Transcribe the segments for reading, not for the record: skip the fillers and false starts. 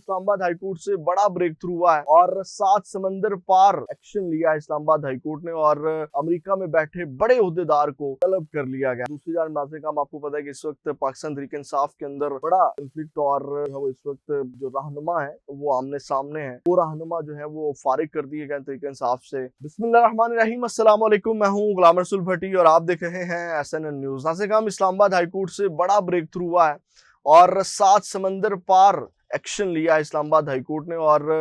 Islamabad high court से बड़ा break through हुआ है और 7 समंदर पार एक्शन लिया है इस्लामाबाद हाईकोर्ट ने और अमेरिका में बैठे बड़े ओहदेदार को तलब कर लिया गया। दूसरी जानब नाज़रीन हम आपको पता है कि इस वक्त पाकिस्तान तहरीक इंसाफ के अंदर बड़ा कंफ्लिक्ट और वो इस वक्त जो रहनुमा है वो आमने सामने है। वो रहनुमा जो है वो फारिग कर दिए गए तहरीक इंसाफ से। बिस्मिल्लाहिर्रहमानिर्रहीम, अस्सलाम वालेकुम, मैं हूँ गुलाम रसूल भट्टी और आप देख रहे हैं SNN न्यूज। नाज़रीन हम इस्लामाबाद हाईकोर्ट से बड़ा ब्रेक थ्रू हुआ है और 7 समंदर पार एक्शन लिया इस्लामाबाद हाईकोर्ट ने और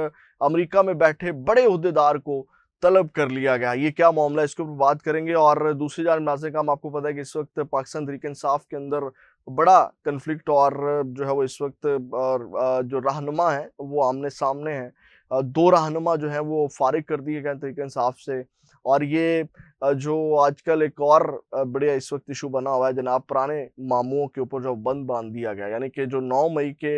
अमेरिका में बैठे बड़े ओहदेदार को तलब कर लिया गया। ये क्या मामला है, इसके ऊपर बात करेंगे। और दूसरी जानब नाज़रीन हम आपको पता है कि इस वक्त पाकिस्तान तहरीक इंसाफ के अंदर बड़ा कंफ्लिक्ट और जो है वो इस वक्त जो रहनुमा है वो आमने सामने है। 2 रहनुमा जो है वो फारिग कर दिए गए तहरीक इंसाफ से। और ये जो आजकल एक और बड़े इस वक्त इशू बना हुआ है जनाब, पुराने मामूओं के ऊपर जो बंद बांध दिया गया, यानी कि जो 9 मई के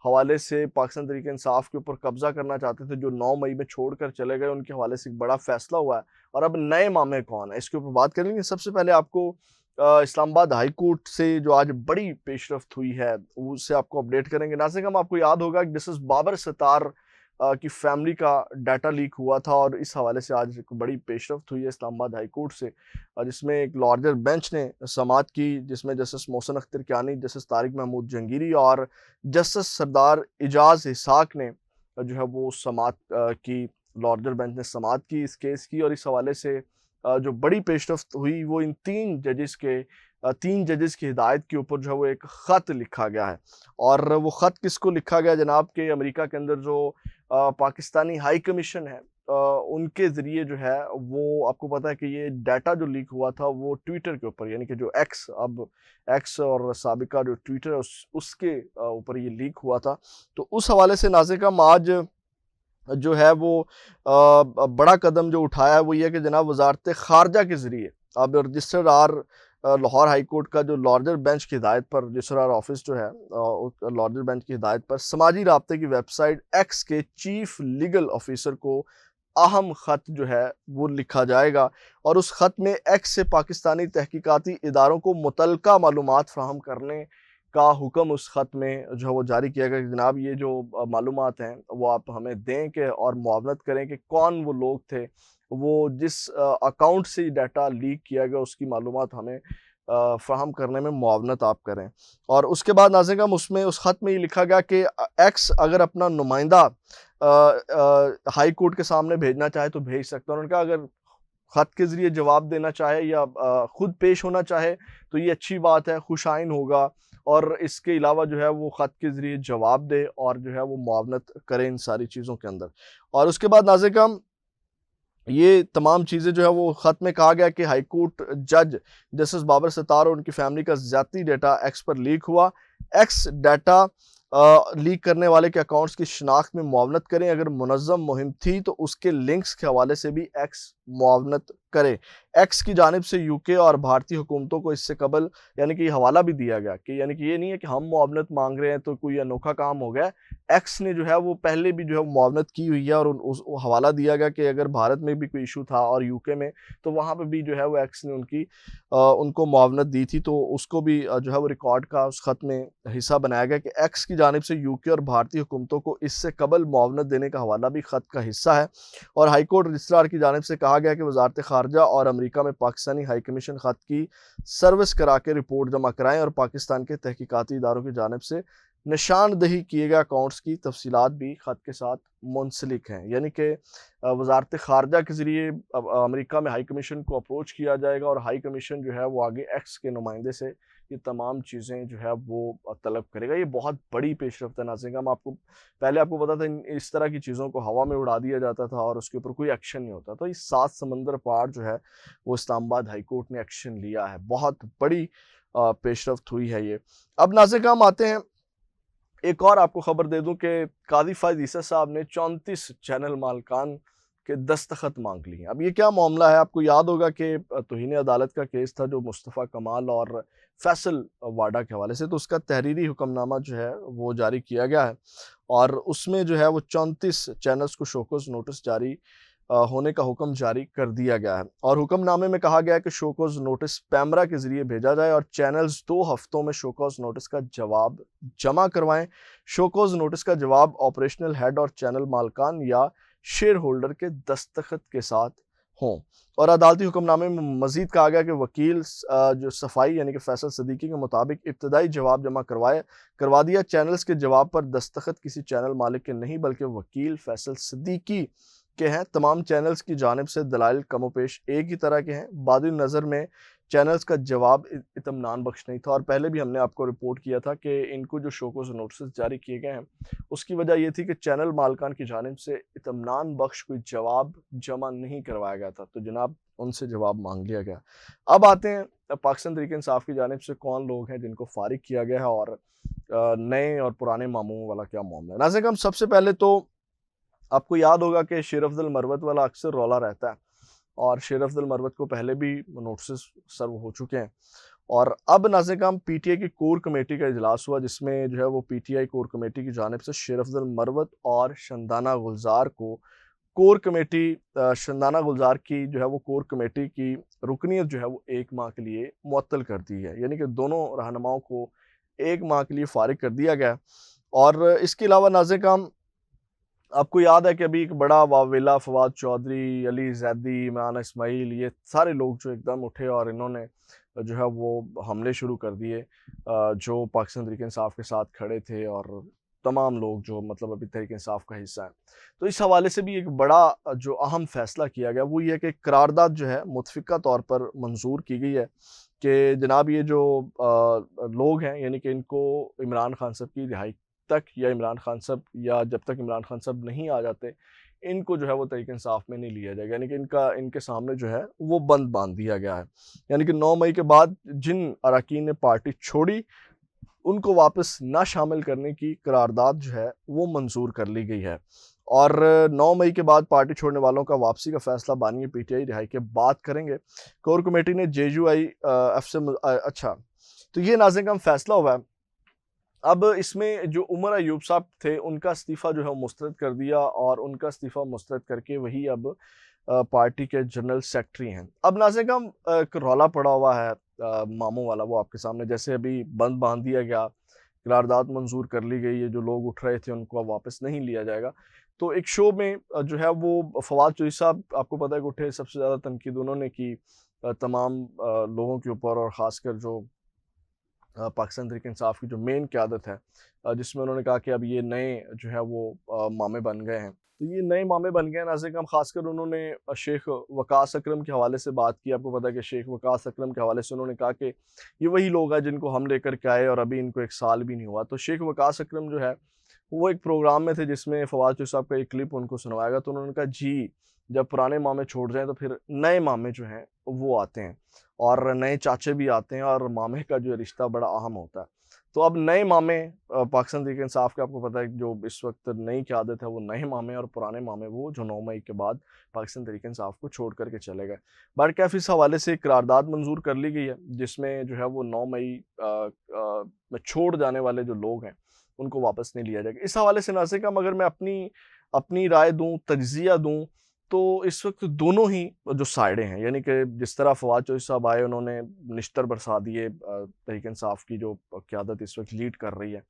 हवाले से पाकिस्तान तहरीक इंसाफ के ऊपर कब्जा करना चाहते थे, जो 9 मई में छोड़कर चले गए, उनके हवाले से एक बड़ा फैसला हुआ है। और अब नए मामले कौन है इसके ऊपर बात करेंगे। सबसे पहले आपको इस्लामाबाद हाई कोर्ट से जो आज बड़ी पेशरफ्त हुई है उससे आपको अपडेट करेंगे। नाज़रीन हम आपको याद होगा कि जस्टिस बाबर सत्तार की फैमिली का डाटा लीक हुआ था और इस हवाले से आज एक बड़ी पेशरफ्त हुई है इस्लामाबाद हाई कोर्ट से, जिसमें एक लार्जर बेंच ने समाअत की, जिसमें जस्टिस मोहसिन अख्तर कियानी, जस्टिस तारिक महमूद जंगीरी और जस्टिस सरदार इजाज इसाक ने जो है वो समाअत की। लार्जर बेंच ने समाअत की इस केस की और इस हवाले से जो बड़ी पेशरफ्त हुई वो इन 3 जजेस की हिदायत के ऊपर जो है वो एक ख़त लिखा गया है। और वो ख़त किसको लिखा गया जनाब, के अमेरिका के अंदर जो पाकिस्तानी हाई कमीशन है उनके ज़रिए जो है वो, आपको पता है कि ये डाटा जो लीक हुआ था वो ट्विटर के ऊपर, यानी कि जो एक्स और साबिका जो ट्विटर उसके ऊपर ये लीक हुआ था। तो उस हवाले से नाज़रीन आज जो है वो बड़ा कदम जो उठाया है वो ये कि जनाब वजारत खारजा के ज़रिए अब रजिस्ट्रार लाहौर हाई कोर्ट का जो लार्जर बेंच की हिदायत पर, रजिस्ट्रार ऑफिस जो है लार्जर बेंच की हिदायत पर समाजी राब्ते की वेबसाइट एक्स के चीफ लीगल ऑफिसर को अहम ख़त जो है वो लिखा जाएगा। और उस ख़त में एक्स से पाकिस्तानी तहकीकाती इदारों को मुतलका मालूमात फ़राहम करने का हुक्म उस ख़त में जो है वो जारी किया गया कि जनाब ये जो मालूमात हैं वो आप हमें दें के और मुआवनत करें कि कौन वो लोग थे, वो जिस अकाउंट से डाटा लीक किया गया उसकी मालूमात हमें फ़राहम करने में मुआवनत आप करें। और उसके बाद नाज़रीन उसमें उस ख़त में ये लिखा गया कि एक्स अगर अपना नुमाइंदा हाई कोर्ट के सामने भेजना चाहे तो भेज सकता है। उन्होंने कहा अगर ख़त के ज़रिए जवाब देना चाहे या ख़ुद पेश होना चाहे तो ये अच्छी बात है, खुशाइन होगा। और इसके अलावा जो है वो ख़त के ज़रिए जवाब दे और जो है वो मुआवनत करें इन सारी चीज़ों के अंदर। और उसके बाद नाज़रीन ये तमाम चीज़ें जो है वो ख़त में कहा गया कि हाई कोर्ट जज जस्टिस बाबर सत्तार और उनकी फैमिली का ज़्यादती डाटा एक्स पर लीक हुआ। एक्स डाटा लीक करने वाले के अकाउंट्स की शिनाख्त में मुआवनत करें। अगर मुनज़्ज़म मुहिम थी तो उसके लिंक्स के हवाले से भी एक्स मुआवनत करे। एक्स की जानिब से यूके और भारतीय हुकूमतों को इससे कबल यानी कि हवाला भी दिया गया कि यानी कि ये नहीं है कि हम मुआवनत मांग रहे हैं तो कोई अनोखा काम हो गया। एक्स ने जो है वो पहले भी जो है मुआवनत की हुई है और उस हवाला दिया गया कि अगर भारत में भी कोई इशू था और यूके में तो वहाँ पर भी जो है वो एक्स ने उनको मुआवनत दी थी, तो उसको भी जो है वो रिकॉर्ड का उस ख़त में हिस्सा बनाया गया कि एक्स की जानिब से यूके और भारतीय हुकूमतों को इससे कबल मुआवनत देने का हवाला भी ख़त का हिस्सा है। और हाई कोर्ट रजिस्ट्रार की जानिब से कहा गया कि वजारत खारजा और अमेरिका में पाकिस्तानी हाई कमीशन ख़त की सर्विस करा के रिपोर्ट जमा कराएं और पाकिस्तान के तहकीकाती इदारों की जानिब से निशानदही किए गए अकाउंट्स की तफसीलात भी ख़त के साथ मुंसलिक हैं। यानी कि वजारत खारजा के ज़रिए अमेरिका में हाई कमीशन को अप्रोच किया जाएगा और हाई कमीशन जो है वो आगे एक्स के नुमाइंदे से ये तमाम चीज़ें जो है वो तलब करेगा। ये बहुत बड़ी पेशरफ्त है नाज़रीन। हम आपको पहले आपको पता था इस तरह की चीज़ों को हवा में उड़ा दिया जाता था और उसके ऊपर कोई एक्शन नहीं होता। तो इस 7 समंदर पार जो है वो इस्लामाबाद हाई कोर्ट ने एक्शन लिया है। बहुत बड़ी पेशरफ्त हुई है ये। अब नाज़रीन हम आते हैं, एक और आपको खबर दे दूं कि काजी फायद ईसा साहब ने 34 चैनल मालकान के दस्तखत मांग लिए। अब ये क्या मामला है, आपको याद होगा कि तौहीन अदालत का केस था जो मुस्तफ़ा कमाल और फैसल वाडा के हवाले से, तो उसका तहरीरी हुक्मनामा जो है वो जारी किया गया है और उसमें जो है वो 34 चैनल्स को शोकॉज नोटिस जारी होने का हुक्म जारी कर दिया गया है और हुक्मनामे में कहा गया है कि शोकॉज नोटिस पैमरा के जरिए भेजा जाए और चैनल्स 2 हफ्तों में शोकॉज नोटिस का जवाब जमा करवाएं। शोकॉज नोटिस का जवाब ऑपरेशनल हेड और चैनल मालकान या शेयर होल्डर के दस्तखत के साथ हों। और अदालती हुक्मनामे में मजीद कहा गया कि वकील जो सफाई यानी कि फैसल सदीकी के मुताबिक इब्तदाई जवाब जमा करवा दिया। चैनल्स के जवाब पर दस्तखत किसी चैनल मालिक के नहीं बल्कि वकील फैसल सदीकी के हैं। तमाम चैनल्स की जानिब से दलाइल कमोपेश एक ही तरह के हैं। बादी नज़र में चैनल्स का जवाब इत्मीनान बख्श नहीं था और पहले भी हमने आपको रिपोर्ट किया था कि इनको जो शोकॉज नोटिस जारी किए गए हैं उसकी वजह यह थी कि चैनल मालकान की जानिब से इत्मीनान बख्श कोई जवाब जमा नहीं करवाया गया था, तो जनाब उनसे जवाब मांग लिया गया। अब आते हैं पाकिस्तान तहरीक इंसाफ की जानिब से कौन लोग हैं जिनको फारिग किया गया है और नए और पुराने मामूओं वाला क्या मामला है। नाज़रीन हम सबसे पहले तो आपको याद होगा कि शेर अफजल मरवत वाला अक्सर रौला रहता है और शेर अफजल मरवत को पहले भी नोटिस सर्व हो चुके हैं और अब नाज़रीन पीटीआई की कोर कमेटी का इजलास हुआ जिसमें जो है वो पीटीआई कोर कमेटी की जानिब से शेर अफजल मरवत और शंदाना गुलजार को कोर कमेटी शंदाना गुलजार की जो है वो कोर कमेटी की रुकनीत जो है वो 1 माह के लिए मुअत्तल कर दी है, यानी कि दोनों रहनुमाओं को 1 माह के लिए फारिग कर दिया गया। और इसके अलावा नाज़रीन आपको याद है कि अभी एक बड़ा वावेला फवाद चौधरी, अली जैदी, इमरान इस्माइल, ये सारे लोग जो एकदम उठे और इन्होंने जो है वो हमले शुरू कर दिए जो पाकिस्तान तहरीक इंसाफ के साथ खड़े थे और तमाम लोग जो मतलब अभी तहरीक इंसाफ का हिस्सा है। तो इस हवाले से भी एक बड़ा जो अहम फैसला किया गया वो ये कि करारदाद जो है मुतफ़िका तौर पर मंजूर की गई है कि जनाब ये जो लोग हैं यानी कि इनको इमरान खान साहब की रिहाई तक या इमरान खान साहब या जब तक इमरान खान साहब नहीं आ जाते इनको जो है वो तहरीक इंसाफ में नहीं लिया जाएगा, यानी कि इनके सामने जो है वो बंद बांध दिया गया है। यानी कि 9 मई के बाद जिन अरकान ने पार्टी छोड़ी उनको वापस ना शामिल करने की करारदाद जो है वो मंजूर कर ली गई है और 9 मई के बाद पार्टी छोड़ने वालों का वापसी का फैसला बानी पीटीआई रिहाई के बाद करेंगे। कोर कमेटी ने जेयूआई एफ से अच्छा तो ये नाज़रीन फैसला हुआ है। अब इसमें जो उमर अयूब साहब थे उनका इस्तीफ़ा जो है मुस्तरद कर दिया और उनका इस्तीफ़ा मुस्तरद करके वही अब पार्टी के जनरल सेक्रेटरी हैं। अब नाज़रीन एक रौला पड़ा हुआ है मामों वाला वो आपके सामने, जैसे अभी बंद बांध दिया गया, करारदाद मंजूर कर ली गई है, जो लोग उठ रहे थे उनको अब वापस नहीं लिया जाएगा। तो एक शो में जो है वो फवाद चौधरी साहब आपको पता है कि उठे, सबसे ज़्यादा तनकीद उन्होंने की तमाम लोगों के ऊपर और ख़ासकर जो पाकिस्तान तहरीक इंसाफ की जो मेन क़यादत है जिसमें उन्होंने कहा कि अब ये नए जो है वो मामे बन गए हैं। तो ये नए मामे बन गए हैं नाज़रीन, ख़ासकर उन्होंने शेख वकास अकरम के हवाले से बात की। आपको पता है कि शेख वकास अकरम के हवाले से उन्होंने कहा कि ये वही लोग हैं जिनको हम लेकर के आए और अभी इनको 1 साल भी नहीं हुआ। तो शेख वकास अकरम जो है वो एक प्रोग्राम में थे जिसमें फवाद चौधरी साहब का एक क्लिप उनको सुनवाया गया, तो उन्होंने कहा जी जब पुराने मामे छोड़ जाएँ तो फिर नए मामे जो हैं वो आते हैं और नए चाचे भी आते हैं और मामे का जो रिश्ता बड़ा अहम होता है। तो अब नए मामे पाकिस्तान तहरीक इंसाफ के आपको पता है जो इस वक्त नई क़यादत है वो नए मामे और पुराने मामे वो जो 9 मई के बाद पाकिस्तान तहरीक इंसाफ को छोड़ करके चले गए। बहरकैफ इस हवाले से करारदाद मंजूर कर ली गई है जिसमें जो है वो 9 मई में छोड़ जाने वाले जो लोग हैं उनको वापस नहीं लिया जाएगा। इस हवाले से नाज़रीन अगर मैं अपनी राय दूँ, तज्ज़िया दूँ, तो इस वक्त दोनों ही जो साइडें हैं, यानी कि जिस तरह फवाद चौधरी साहब आए उन्होंने निश्तर बरसा दिए तहरीक इंसाफ की जो क़यादत इस वक्त लीड कर रही है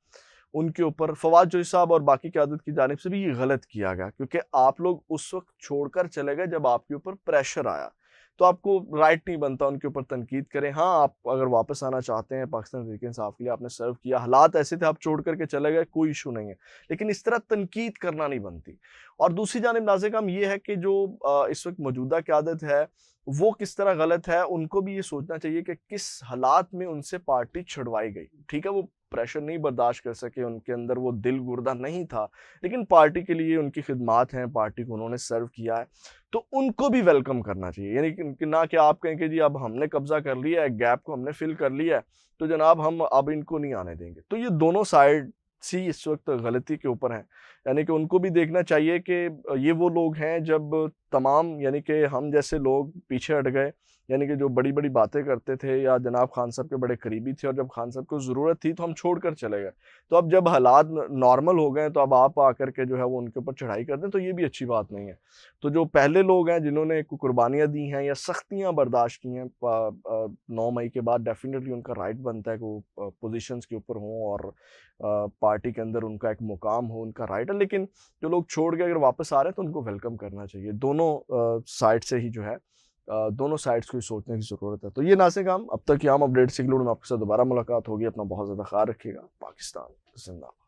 उनके ऊपर, फवाद चौधरी साहब और बाकी क़यादत की जानिब से भी ये गलत किया गया क्योंकि आप लोग उस वक्त छोड़कर चले गए जब आपके ऊपर प्रेशर आया, तो आपको राइट नहीं बनता उनके ऊपर तनकीद करें। हाँ, आप अगर वापस आना चाहते हैं पाकिस्तान तहरीक इंसाफ के लिए, आपने सर्व किया, हालात ऐसे थे आप छोड़ करके चले गए, कोई इशू नहीं है, लेकिन इस तरह तनकीद करना नहीं बनती। और दूसरी जानिब नाज़रीन ये है कि जो इस वक्त मौजूदा क़यादत है वो किस तरह गलत है, उनको भी ये सोचना चाहिए कि किस हालात में उनसे पार्टी छुड़वाई गई। ठीक है, वो प्रेशर नहीं बर्दाश्त कर सके, उनके अंदर वो दिल गुर्दा नहीं था, लेकिन पार्टी के लिए उनकी खिदमात हैं, पार्टी को उन्होंने सर्व किया है, तो उनको भी वेलकम करना चाहिए। यानी कि ना कि आप कहें कि जी अब हमने कब्जा कर लिया है, गैप को हमने फिल कर लिया है, तो जनाब हम अब इनको नहीं आने देंगे। तो ये दोनों साइड सी इस वक्त गलती के ऊपर हैं, यानी कि उनको भी देखना चाहिए कि ये वो लोग हैं जब तमाम यानी कि हम जैसे लोग पीछे हट गए, यानी कि जो बड़ी-बड़ी बातें करते थे या जनाब खान साहब के बड़े करीबी थे और जब खान साहब को ज़रूरत थी तो हम छोड़कर चले गए। तो अब जब हालात नॉर्मल हो गए हैं तो अब आप आकर के जो है वो उनके ऊपर चढ़ाई कर दें तो ये भी अच्छी बात नहीं है। तो जो पहले लोग हैं जिन्होंने कुर्बानियाँ दी हैं या सख्तियाँ बर्दाश्त की हैं 9 मई के बाद डेफ़िनेटली उनका राइट बनता है कि वो पोज़ीशंस के ऊपर हों और पार्टी के अंदर उनका एक मुकाम हो, उनका राइट है। लेकिन जो लोग छोड़ के अगर वापस आ रहे हैं तो उनको वेलकम करना चाहिए। दोनों साइड से ही जो है दोनों साइड्स को ही सोचने की ज़रूरत है। तो ये नाज़िम खान अब तक की आम अपडेट्स के लिए में आपके साथ दोबारा मुलाकात होगी। अपना बहुत ज़्यादा ख़्याल रखिएगा। पाकिस्तान ज़िंदाबाद।